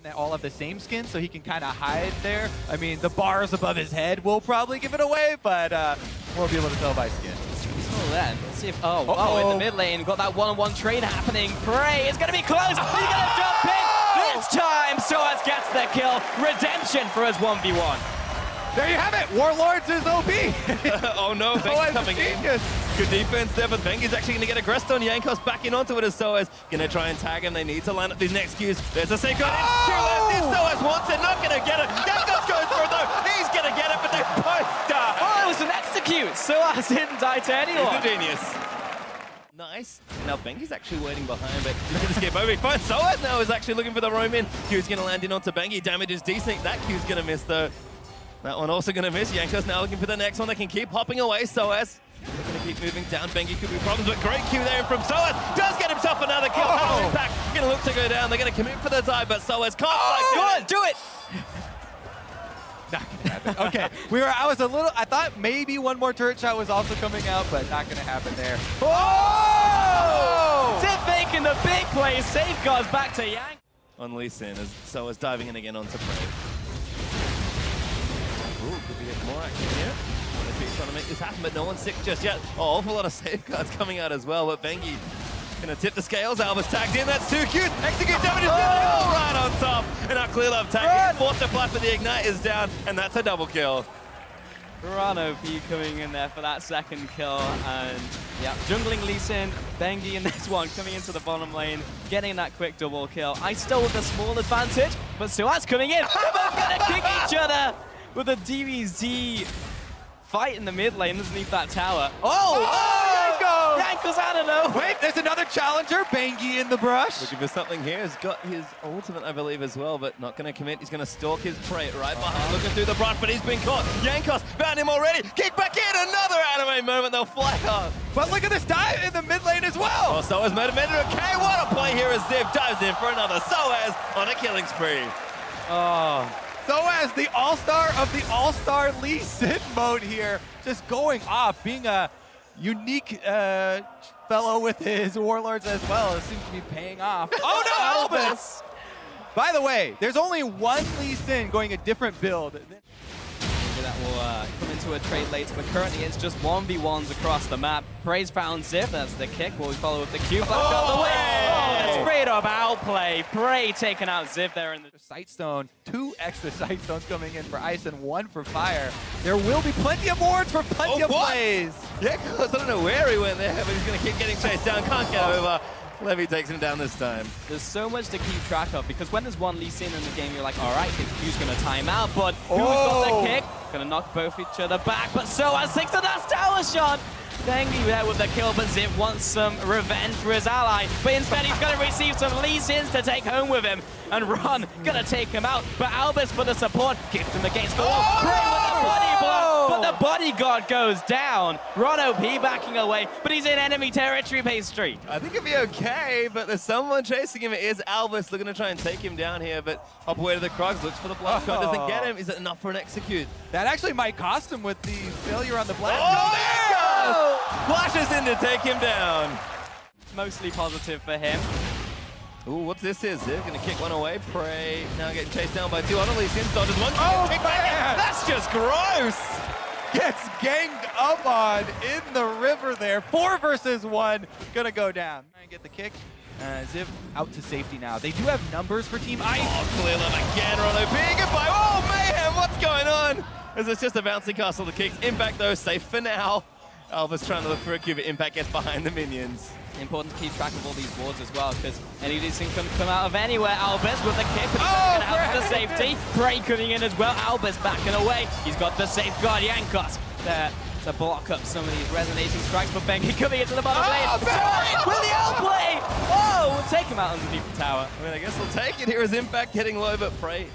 They all have the same skin, so he can kind of hide there. I mean, the bars above his head will probably give it away, but we'll be able to tell by skin. Well then, let's see if, in the mid lane, got that one-on-one trade happening. Prey is going to be close, he's going to jump in this time. Soaz gets the kill, redemption for his 1v1. There you have it, Warlords is OP. Oh no, Bengi's coming in. Good defense there, but Bengi's actually going to get aggressed on Jankos, backing onto it as Soaz going to try and tag him. They need to line up these next Qs. There's a safeguard in. Soaz wants it, not going to get it. Jankos goes for it though. He's going to get it, but they both die. Oh, it was an execute. Soaz didn't die to anyone. He's a genius. Nice. Now Bengi's actually waiting behind, but he's going to skip over. He finds Soaz now is actually looking for the roam in. Q's going to land in onto Bengi. Damage is decent. That Q's going to miss though. That one also going to miss. Jankos now looking for the next one. They can keep hopping away. Soaz, they're going to keep moving down. Bengi could be problems, but great Q there from Soaz. Does get himself another kill. Oh. Impact going to look to go down. They're going to commit for the dive, but Soaz can't. Do it! Not gonna happen. Okay, I thought maybe one more turret shot was also coming out, but not gonna happen there. Oh! Zip making the big play. Safeguards back to Yang. On Lee Sin as Soaz diving in again onto Prey. Ooh, could we get more action here? They're trying to make this happen, but no one's sick just yet. Oh, awful lot of safeguards coming out as well, but Bengi gonna tip the scales. Albus tagged in, that's 2 Qs. Execute damage is right on top. And our clear love tag forced to fly for the ignite is down, and that's a double kill. Run OP coming in there for that second kill, and yeah, jungling Lee Sin, Bengi in this one, coming into the bottom lane, getting that quick double kill. I still with a small advantage, but Soaz coming in. They're both gonna kick each other with a DBZ fight in the mid lane underneath that tower. Jankos out of nowhere. Wait, there's another challenger. Bengi in the brush. Looking for something here. He's got his ultimate, I believe, as well, but not going to commit. He's going to stalk his prey right behind, looking through the brush, but he's been caught. Jankos found him already. Kick back in. Another anime moment. They'll fly off. But look at this dive in the mid lane as well. Oh, Soaz motivated. Okay, what a play here as Ziv dives in for another. Soaz on a killing spree. Oh. Soaz, the all-star of the all-star Lee Sin mode here, just going off, being a unique fellow with his warlords as well. It seems to be paying off. Oh no, Albus! By the way, there's only one Lee Sin going a different build. Maybe that will come into a trade later, but currently it's just 1v1s across the map. Prey's found Ziv, that's the kick. Will we follow with the Q? Flash out the way! Oh, straight up outplay. Prey taking out Ziv there in the Sightstone, 2 extra Sightstones coming in for Ice and 1 for Fire. There will be plenty of wards for plenty of plays. Yeah, because I don't know where he went there, but he's going to keep getting chased down. Can't get over. Levy takes him down this time. There's so much to keep track of, because when there's one Lee Sin in the game, you're like, all right, who's going to time out? But who's got the kick? Going to knock both each other back, but Soaz takes the last tower shot. Bengi there with the kill, but Ziv wants some revenge for his ally. But instead, he's going to receive some Lee Sins to take home with him. And Ron going to take him out. But Albus for the support, kicks him against the wall. Prey with the body block, but the bodyguard goes down. Ron OP backing away, but he's in enemy territory pastry. I think he'll be okay, but there's someone chasing him. It is Albus. They're going to try and take him down here, but hop away to the Krogs, looks for the blast card, doesn't get him. Is it enough for an execute? That actually might cost him with the failure on the blast. Oh, there he goes! Flashes in to take him down. Mostly positive for him. Ooh, what's this is? They're going to kick one away. Prey now getting chased down by 2. Lee Sin dodges one. Oh, man! That's just gross! Gets ganged up on in the river there. 4 versus 1. Gonna go down. Try and get the kick. Ziv out to safety now. They do have numbers for Team Ice. Oh, clear them again. Rono being goodbye. Oh, mayhem! What's going on? As it's just a bouncy castle to kicks. Impact, though, safe for now. Albus trying to look for a Q, but Impact gets behind the minions. Important to keep track of all these wards as well, because any of these things can come out of anywhere. Albus with the kick, but he's going out for the safety. Prey coming in as well. Albus backing away. He's got the safeguard. Jankos there to block up some of these resonating strikes, but Bengi coming into the bottom lane. With the outplay! Whoa! We'll take him out underneath the tower. I mean, I guess we'll take it. Here is Impact hitting low, but Prey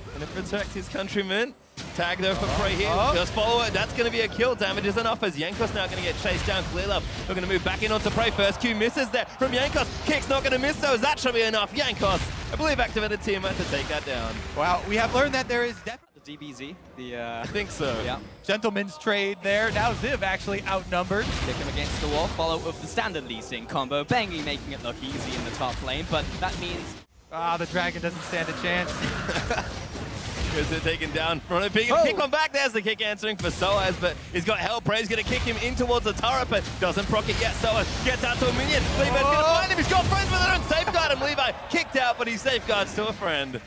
going to protect his countrymen. Tag though for Prey here. Just follow it. That's going to be a kill. Damage is enough as Jankos now going to get chased down. Clear Love. We're going to move back in onto Prey. First Q misses there from Jankos. Kick's not going to miss those. That should be enough. Jankos, I believe, activated Tiamat to take that down. Wow, we have learned that there is definitely The DBZ, I think so. Yeah. Gentleman's trade there. Now Ziv actually outnumbered. Kick him against the wall, follow with the standard Lee Sin combo. Bengi making it look easy in the top lane, but that means Ah, the Dragon doesn't stand a chance. Here's it taken down. Rono P gonna kick one back. There's the kick answering for Soaz, but he's got Hell. Prey's gonna kick him in towards the turret, but doesn't proc it yet. Soaz gets out to a minion. Levi's gonna find him. He's got friends, but they don't safeguard him. Levi kicked out, but he safeguards to a friend.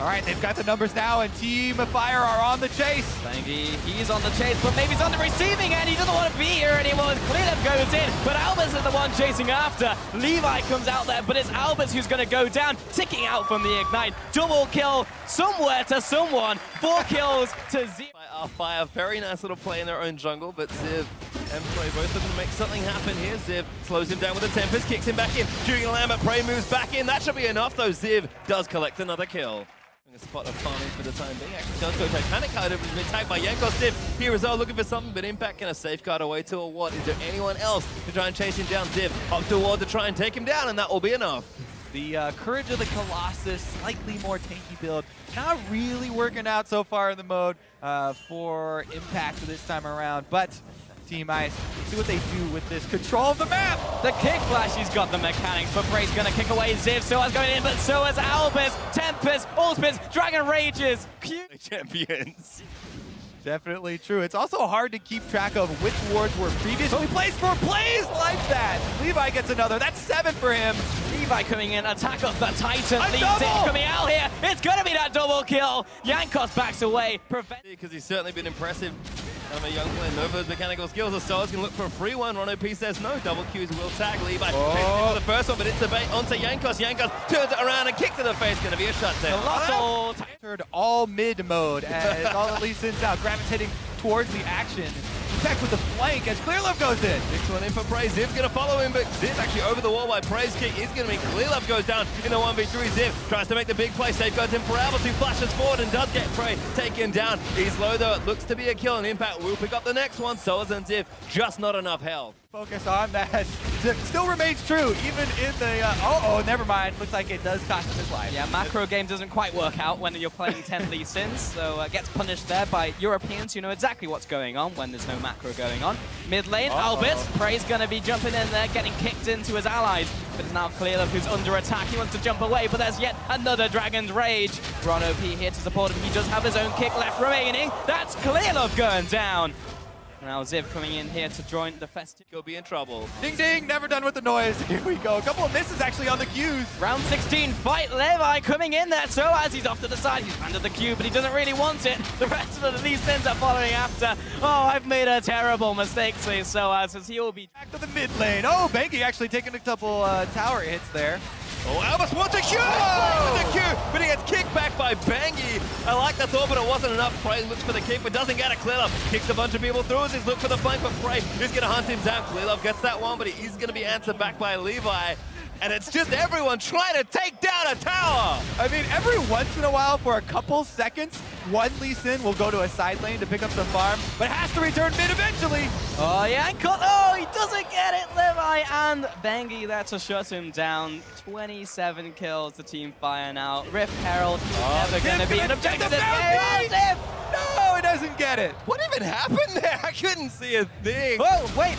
All right, they've got the numbers now, and Team Fire are on the chase. Bangy, he's on the chase, but maybe he's on the receiving end. He doesn't want to be here anymore. Cleanup goes in, but Albus is the one chasing after. Levi comes out there, but it's Albus who's going to go down, ticking out from the Ignite. Double kill somewhere to someone. 4 kills to 0. Fire, very nice little play in their own jungle, but Ziv and Prey both of them make something happen here. Ziv slows him down with a Tempest, kicks him back in. Shooting a Lambert, Prey moves back in. That should be enough, though. Ziv does collect another kill. A spot of farming for the time being. Actually does go Titanic card, but has been tagged by Yankos. Ziv here as well, looking for something, but Impact gonna safeguard away to a what? Is there anyone else to try and chase him down? Ziv up to ward to try and take him down, and that will be enough. The Courage of the Colossus, slightly more tanky build. Not really working out so far in the mode for Impact this time around, but Team Ice, let's see what they do with this control of the map. The kick flash, he's got the mechanics, but Prey's gonna kick away Ziv. Soaz going in, but so is Albus. Tempest, Allspins, Dragon Rages. Champions. Definitely true. It's also hard to keep track of which wards were previously placed for plays like that. Levi gets another. That's 7 for him. Levi coming in, attack of the Titan. A Leads double! in, coming out here. It's gonna be that double kill. Yankos backs away. Because he's certainly been impressive. A young player, know those mechanical skills. The Stars can look for a free one. Rono P says no. Double Qs will tag Levi. For the first one, but it's a bait onto Yankos. Yankos turns it around and kicks to the face. Going to be a shutdown. Colossal. Entered all mid mode as all the Lee Sin's out, gravitating towards the action. Impact with the flank as Clearlove goes in. Next one in for Prey. Ziv's going to follow him, but Ziv's actually over the wall by Prey's kick. Is going to mean Clearlove goes down in a 1v3. Ziv tries to make the big play. Safeguards him for Albus, who flashes forward and does get Prey taken down. He's low though. It looks to be a kill, and Impact will pick up the next one. Soaz and Ziv, just not enough health. Focus on that. Still remains true, even in the, oh, never mind. Looks like it does cost him his life. Yeah, macro game doesn't quite work out when you're playing 10 Lee Sins, so gets punished there by Europeans who know exactly what's going on when there's no macro going on. Mid lane, Albus, Prey's gonna be jumping in there, getting kicked into his allies, but it's now Clearlove who's under attack. He wants to jump away, but there's yet another Dragon's Rage. Rono P here to support him. He does have his own kick left remaining. That's Clearlove going down. Now Ziv coming in here to join the festive. He'll be in trouble. Ding ding, never done with the noise. Here we go. A couple of misses actually on the Qs. Round 16 fight, Levi coming in there. So as he's off to the side, he's under the Q, but he doesn't really want it. The rest of the Lee Sins are following after. Oh, I've made a terrible mistake, says Soaz, as he'll be back to the mid lane. Oh, Banky actually taking a couple tower hits there. Oh, Albus wants a Q! With a Q, but he gets kicked back by Bangy. I like the thought, but it wasn't enough. Prey looks for the kick, but doesn't get it. Clearlove kicks a bunch of people through as he's look for the flank, but Prey is going to hunt him down. Clearlove gets that one, but he is going to be answered back by Levi. And it's just everyone trying to take down a tower. I mean, every once in a while, for a couple seconds, one Lee Sin will go to a side lane to pick up some farm, but has to return mid eventually. Oh, yeah, and cut. Oh, he doesn't get it, Levi, and Bangy there to shut him down. 27 kills to Team Fire now. Rift Herald, never going to be an objective. No, it doesn't get it. What even happened there? I couldn't see a thing. Oh, wait.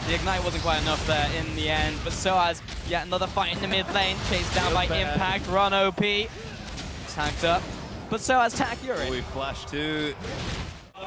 The Ignite wasn't quite enough there in the end, but Soaz, yet another fight in the mid lane, chased down by Impact. Rono P tagged up, but Soaz tagged Yuri. We flash too.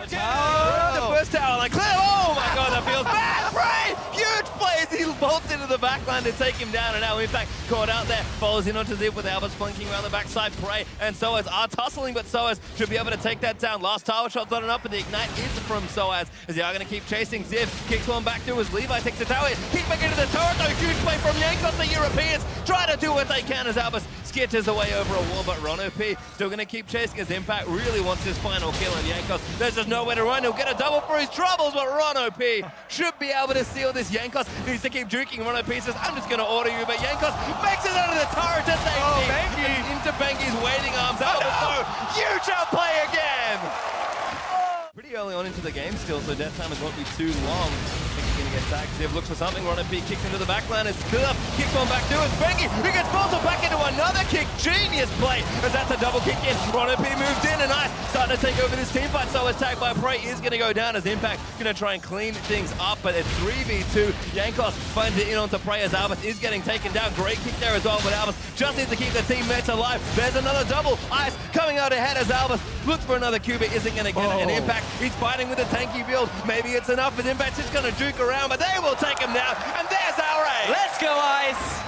Tower. The first tower, like Clem. Oh my god, that feels bad. Prey! Huge plays. He bolts into the backline to take him down, and now Impact caught out there. Follows in onto Ziv with Albus flanking around the backside. Prey and Soaz are tussling, but Soaz should be able to take that down. Last tower shot's not enough, but the Ignite is from Soaz, as they are going to keep chasing. Ziv kicks one back through as Levi takes the tower. Kick back into the turret, though. Huge play from Yankos. The Europeans try to do what they can as Albus skitters away over a wall, but Rono P still going to keep chasing as Impact really wants his final kill, and Yankos, there's just nowhere to run. He'll get a double for his troubles, but Rono P should be able to seal this. Yankos needs to keep juking. Rono P says, I'm just going to order you, but Yankos makes it under the turret to safety. Oh, Banky. Into Banky's waiting arms. Huge outplay again. Pretty early on on into the game still, so death timers won't be too long. I think he's going to get tagged. Ziv looks for something. Ron P kicks into the backline. It's clear. Kicks one back to it. Bengi, who gets bolted back into another kick. Genius play, as that's a double kick in. Ron P moves in, and Ice starting to take over this team fight. So as tagged by Prey is going to go down as Impact going to try and clean things up, but it's 3v2. Jankos finds it in onto Prey as Albus is getting taken down. Great kick there as well, but Albus just needs to keep the teammates alive. There's another double. Ice coming out ahead as Albus looks for another cube. It isn't going to get it. And Impact, he's fighting with a tanky build. Maybe it's enough, but Impact's just going to juke around, but they will take him down. And there's our raid. Let's go, Ice!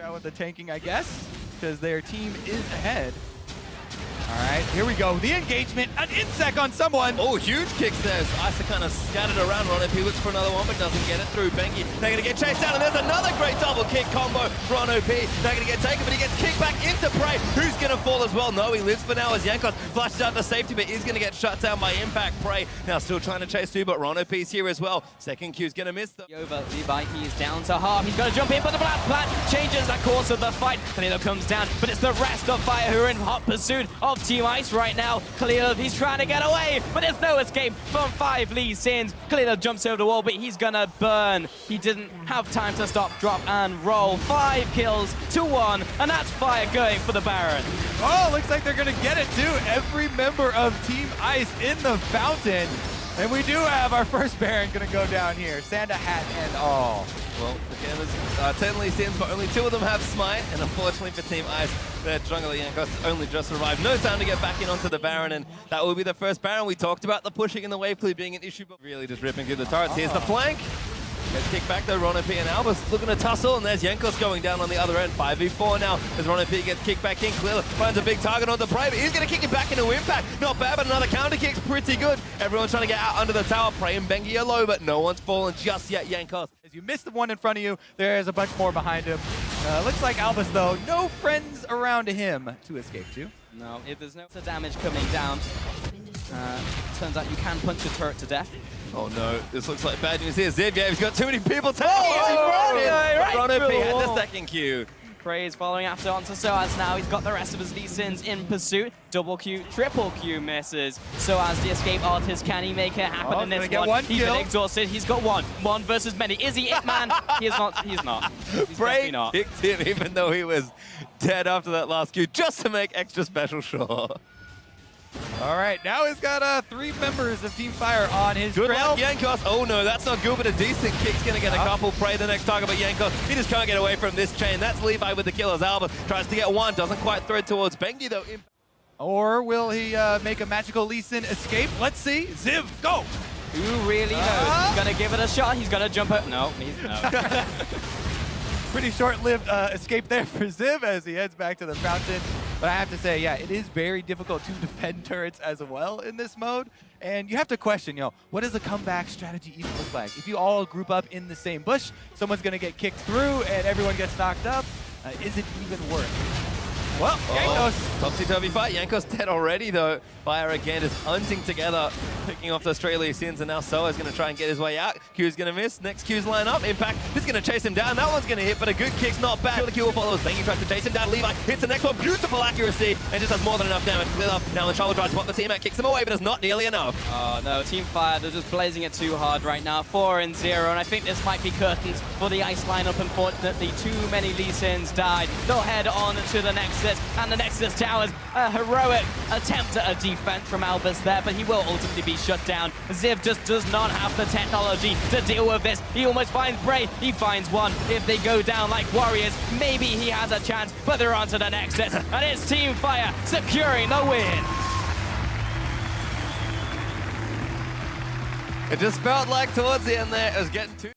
Out with the tanking, I guess, because their team is ahead. All right, here we go. The engagement, an insect on someone. Oh, huge kicks there. Ice are kind of scattered around. Ron OP looks for another one, but doesn't get it through. Bengi, they're going to get chased down, and there's another great double kick combo. Ron OP, they're going to get taken, but he gets kicked back into Prey. Who's going to fall as well? No, he lives for now as Jankos flashes out to safety, but is going to get shut down by Impact. Prey now still trying to chase too, but Ron OP's here as well. Second Q's going to miss though. Over Levi, he's down to half. He's going to jump in, but the Black Plant changes the course of the fight. Khalil comes down, but it's the rest of Fire who are in hot pursuit of Team Ice right now. Khalil, he's trying to get away, but there's no escape from 5 Lee Sins. Khalil jumps over the wall, but he's going to burn. He didn't have time to stop, drop, and roll. 5 kills to 1, and that's Fire going for the Baron. Oh, looks like they're going to get it too. Every member of Team Ice in the fountain. And we do have our first Baron going to go down here. Santa hat and all. Well, again, there's 10 Lee Sins, but only 2 of them have Smite, and unfortunately for Team Ice, their jungler Jankos only just survived. No time to get back in onto the Baron, and that will be the first Baron. We talked about the pushing and the wave clear being an issue, but really just ripping through the turrets. Here's the flank. Gets kicked back though, Ron P and Albus looking to tussle, and there's Jankos going down on the other end. 5v4 now as Ron P gets kicked back in. Clearly finds a big target on the Prey, but he's going to kick it back into Impact. Not bad, but another counter kick's pretty good. Everyone's trying to get out under the tower. Prey and Bengi are low, but no one's fallen just yet. Jankos. As you missed the one in front of you, there's a bunch more behind him. Looks like Albus, though, no friends around him to escape to. No, if there's no damage coming down, turns out you can punch a turret to death. Oh no, this looks like bad news here. Ziv, yeah, he's got too many people taking Ron OP had the second Q. Prey is following after onto Soaz now. He's got the rest of his Lee Sins in pursuit. Double Q, triple Q misses. Soaz, the escape artist, can he make it happen in this one? He's been exhausted. He's got one. One versus many. Is he it, man? He is not. He's not. He's Prey not. kicked him even though he was dead after that last Q, just to make extra special sure. All right, now he's got 3 members of Team Fire on his Good trail. luck, Jankos. Oh no, that's not good, but a decent kick's going to get a couple. Prey the next target, but Jankos, he just can't get away from this chain. That's Levi with the kill as Albus tries to get one. Doesn't quite thread towards Bengi though. Or will he make a magical Lee Sin escape? Let's see. Ziv, go! Who really knows? He's going to give it a shot. He's going to jump out. No, he's no. Pretty short-lived escape there for Ziv as he heads back to the fountain. But I have to say, yeah, it is very difficult to defend turrets as well in this mode. And you have to question, what does a comeback strategy even look like? If you all group up in the same bush, someone's going to get kicked through and everyone gets knocked up. Is it even worth? Well, Jankos. Topsy-turvy fight. Jankos dead already, though. Fire again is hunting together, picking off the Australia Sins, and now Soa's going to try and get his way out. Q's going to miss. Next Q's line up. Impact is going to chase him down. That one's going to hit, but a good kick's not bad. The Q will follow as Bengi tries to chase him down. Levi hits the next one. Beautiful accuracy, and just has more than enough damage. Clear up. Now the trouble tries to spot the teammate, kicks him away, but it's not nearly enough. Oh no, Team Fire, they're just blazing it too hard right now. 4-0, and I think this might be curtains for the Ice lineup. Unfortunately, too many Lee Sins died. They'll head on to the Nexus, and the Nexus towers. A heroic attempt at a defense from Albus there, but he will ultimately be shut down. Ziv just does not have the technology to deal with this. He almost finds Bray. He finds one. If they go down like warriors, maybe he has a chance, but they're on to the Nexus, and it's Team Fire securing the win. It just felt like towards the end there, it was getting too...